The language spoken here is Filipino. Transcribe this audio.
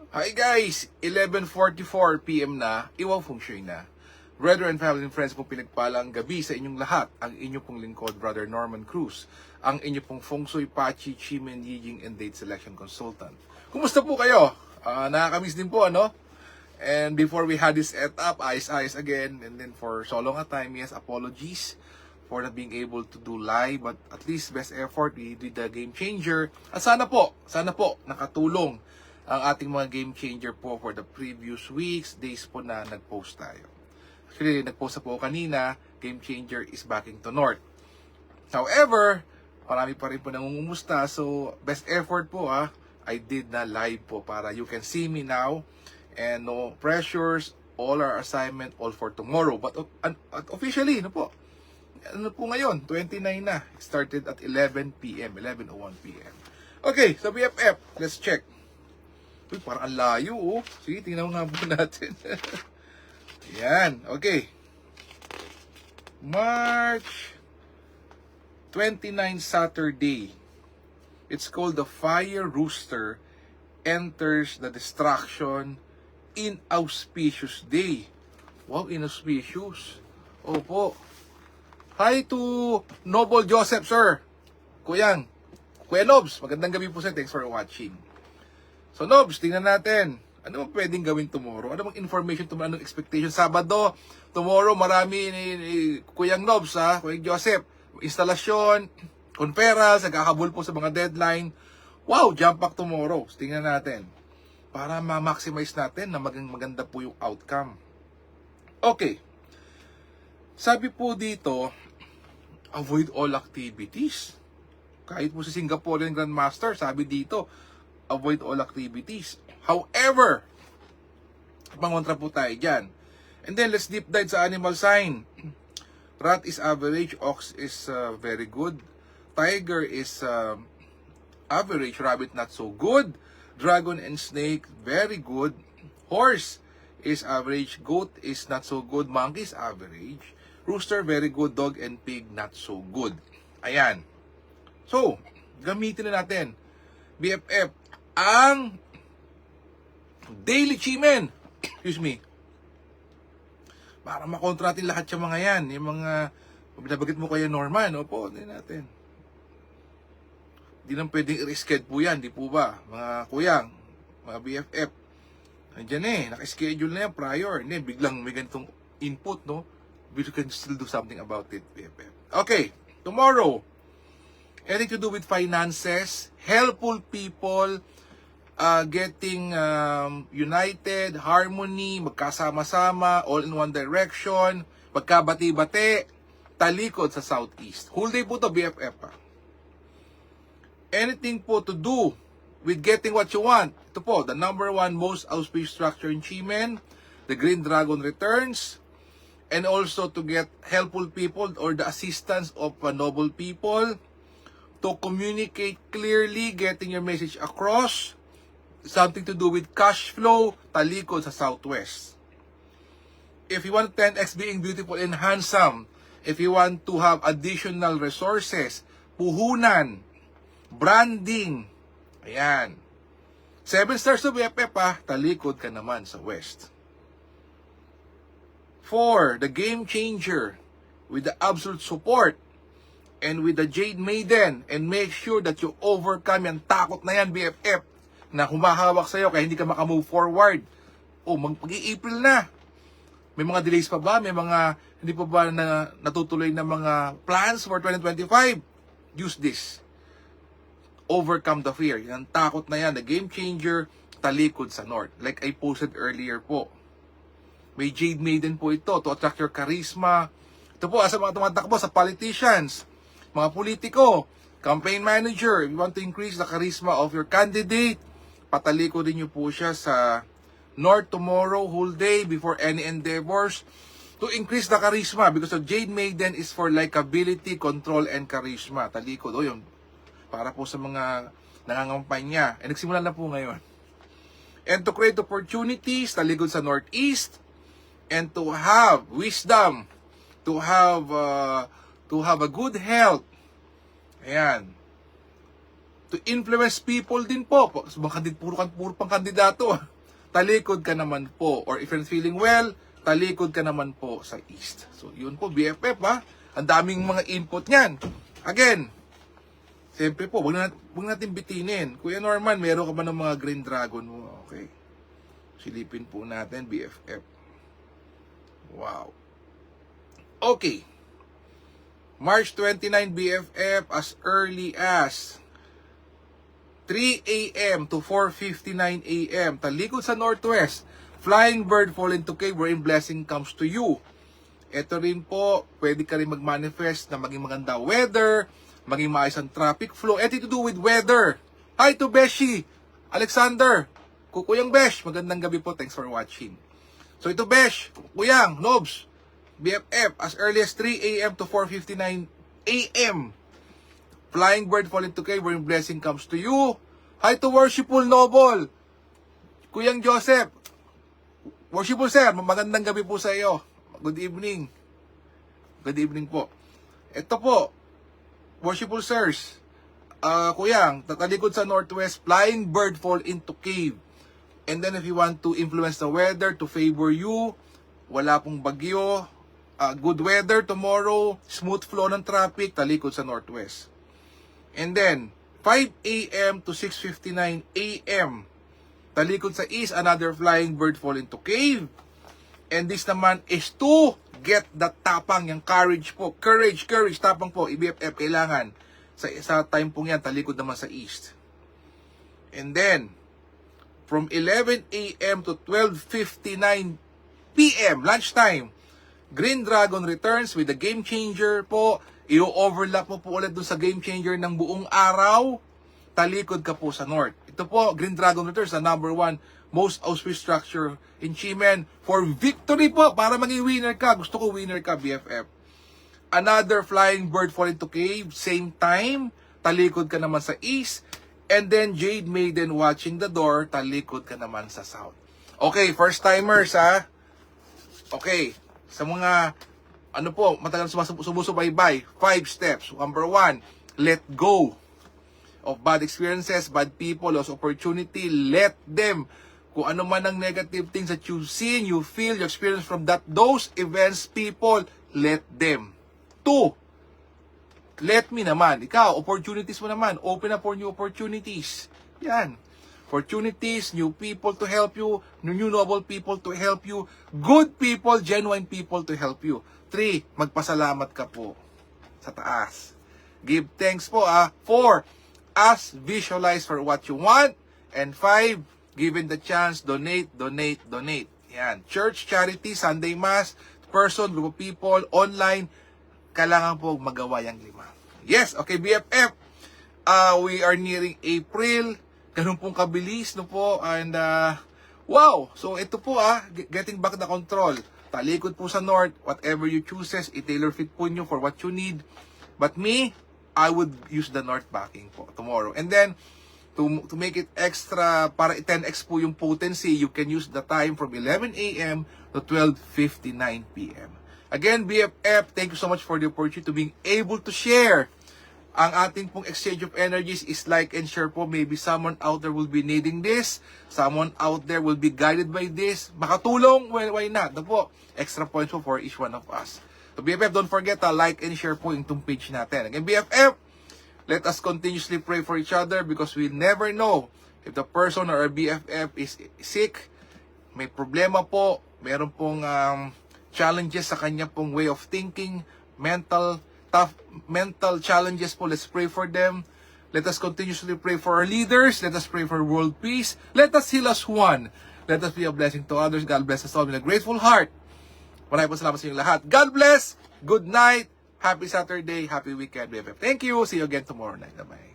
Hi guys! 11:44 PM na, Iwaw Feng Shui na. Brother and family and friends pong pinagpalang gabi sa inyong lahat. Ang inyo pong lingkod, Brother Norman Cruz. Ang inyo pong Feng Shui, Pachi, Chimen, Yijing, and Date Selection Consultant. Kumusta po kayo? Nakakamiss din po, ano? And before we had this setup, ayos again. And then for so long a time, yes, apologies for not being able to do live. But at least best effort, we did the game changer. At sana po, nakatulong ang ating mga game changer po for the previous weeks, days po na nag-post tayo. Actually, nag-post na po kanina, game changer is backing to North. However, marami pa rin po nangungumusta. So, best effort po I did na live po para you can see me now. And no pressures, all our assignment, all for tomorrow. But officially, ano po ngayon? 29 na. Started at 11 p.m., 11:01 p.m. Okay, so BFF, let's check. Uy, parang ang layo, oh. Sige, tingnan nga po natin. Yan, okay. March 29, Saturday. It's called the Fire Rooster enters the destruction inauspicious day. Wow, inauspicious. Opo. Hi to Noble Joseph, sir. Kuya Nobs, magandang gabi po sir. Thanks for watching. So, Nobs, tingnan natin. Ano bang pwedeng gawin tomorrow? Ano bang information tomorrow? Anong expectation? Sabado, tomorrow, marami ni Kuyang Nobs, Kuyang Joseph. Instalasyon, conference, nagkakabul po sa mga deadline. Wow, jump back tomorrow. So, tingnan natin. Para ma-maximize natin na maganda po yung outcome. Okay. Sabi po dito, avoid all activities. Kahit po si Singaporean Grandmaster, sabi dito, avoid all activities. However, pangontra po tayo dyan. And then, let's deep dive sa animal sign. Rat is average, ox is very good. Tiger is average, rabbit not so good. Dragon and snake, very good. Horse is average, goat is not so good. Monkey is average. Rooster, very good. Dog and pig, not so good. Ayan. So, gamitin na natin. BFF, ang daily chimen. Excuse me. Para makontratin lahat yung mga yan. Yung mga, binabagit mo kaya Norman. Opo, hindi natin. Hindi naman pwedeng i-reschedule po yan. Di po ba? Mga kuyang, mga BFF. Nandiyan naka-schedule na yan prior. Hindi, biglang may ganitong input, no? We can still do something about it, BFF. Okay, tomorrow. Anything to do with finances, helpful people, getting united, harmony, magkasama-sama, all in one direction, magkabati-bati, talikod sa southeast. Whole day po to, BFF Anything po to do with getting what you want. Ito po, the number one most auspicious structure in Chimen, the Green Dragon returns, and also to get helpful people or the assistance of noble people, to communicate clearly, getting your message across, something to do with cash flow, talikod sa southwest. If you want 10x being beautiful and handsome, if you want to have additional resources, puhunan, branding, ayan. 7 stars to BFF talikod ka naman sa west. 4, the game changer, with the absolute support, and with the Jade Maiden, and make sure that you overcome yan takot na yan, BFF, na humahawak sa'yo kaya hindi ka makamove forward. Mag-April na. May mga delays pa ba? May mga hindi pa ba na natutuloy na mga plans for 2025? Use this. Overcome the fear. Yan, takot na yan. The game changer, talikod sa north. Like I posted earlier po. May Jade Maiden po ito to attract your charisma. Ito po, sa mga tumatakbo, sa politicians, mga politiko, campaign manager, if you want to increase the charisma of your candidate, patalikod din nyo po siya sa north tomorrow, whole day, before any endeavors, to increase the charisma. Because the Jade Maiden is for likability, control, and charisma. Talikod, yun. Para po sa mga nangangampanya. Nagsimula na po ngayon. And to create opportunities, talikod sa northeast, and to have wisdom, to have a good health. Ayan. to influence people din po. Puro pang kandidato. Talikod ka naman po. Or if you're feeling well, talikod ka naman po sa east. So, yun po, BFF ha. Ang daming mga input niyan. Again, siyempre po, wag natin bitinin. Kuya Norman, meron ka ba ng mga Green Dragon mo? Okay. Silipin po natin, BFF. Wow. Okay. March 29, BFF, as early as 3 a.m. to 4:59 a.m. Talikod sa northwest. Flying bird fall into cave wherein blessing comes to you. Ito rin po, pwede ka rin mag-manifest na maging maganda weather, maging maayos ang traffic flow. Ito to do with weather. Hi to Beshi, Alexander, Kukuyang Besh, magandang gabi po. Thanks for watching. So ito Besh, Kuyang, Nobs, BFF, as early as 3 a.m. to 4:59 a.m. Flying bird fall into cave wherein blessing comes to you. Hi to Worshipful Noble, Kuyang Joseph, Worshipful Sir, magandang gabi po sa iyo. Good evening. Good evening po. Ito po, Worshipful Sirs, Kuyang, tatalikod sa northwest, flying bird fall into cave. And then if you want to influence the weather to favor you, wala pong bagyo, good weather tomorrow, smooth flow ng traffic, talikod sa northwest. And then, 5 a.m. to 6:59 a.m., talikod sa east, another flying bird fall into cave. And this naman is to get the tapang, yung courage po. Courage, tapang po. IBFF, kailangan. Sa time pong yan, talikod naman sa east. And then, from 11 a.m. to 12:59 p.m., lunchtime, Green Dragon returns with the Game Changer po. I-overlap mo po ulit dun sa Game Changer ng buong araw. Talikod ka po sa north. Ito po, Green Dragon returns, the number 1 most auspicious structure in Chimen for victory po, para maging winner ka. Gusto ko winner ka, BFF. Another flying bird fall into cave, same time, talikod ka naman sa east. And then Jade Maiden watching the door, talikod ka naman sa south. Okay, first timers ha. Okay, sa mga matagal sumusubaybay, 5 steps. Number 1, let go of bad experiences, bad people, lost opportunity. Let them. Kung ano man ang negative things that you've seen, you feel, you experience from those events, people, let them. 2, let me naman. Ikaw, opportunities mo naman. Open up for new opportunities. Yan. Opportunities, new people to help you, new noble people to help you, good people, genuine people to help you. 3, magpasalamat ka po sa taas. Give thanks po 4, ask, visualize for what you want. And 5, given the chance, donate. Yan. Church, charity, Sunday Mass, person, group of people, online, kailangan po magawa yung 5. Yes, okay, BFF. We are nearing April. Ganun pong kabilis, no po. And, wow. So, ito po, getting back the control. Talikod po sa north. Whatever you chooses, i-tailor fit po nyo for what you need. But me, I would use the north backing po tomorrow. And then, to make it extra, para 10x po yung potency, you can use the time from 11 a.m. to 12:59 p.m. Again, BFF, thank you so much for the opportunity to being able to share. Ang ating pong exchange of energies is like and share po. Maybe someone out there will be needing this. Someone out there will be guided by this. Makatulong, well, why not? Ito po, extra points po for each one of us. So BFF, don't forget like and share po yung page natin. Again, BFF, let us continuously pray for each other because we never know if the person or our BFF is sick, may problema po, meron pong challenges sa kanya pong way of thinking, mental challenges po. Let's pray for them. Let us continuously pray for our leaders. Let us pray for world peace. Let us heal as one. Let us be a blessing to others. God bless us all with a grateful heart. Maraming po salamat sa inyong lahat. God bless. Good night. Happy Saturday. Happy weekend, BFF. Thank you. See you again tomorrow night. Bye-bye.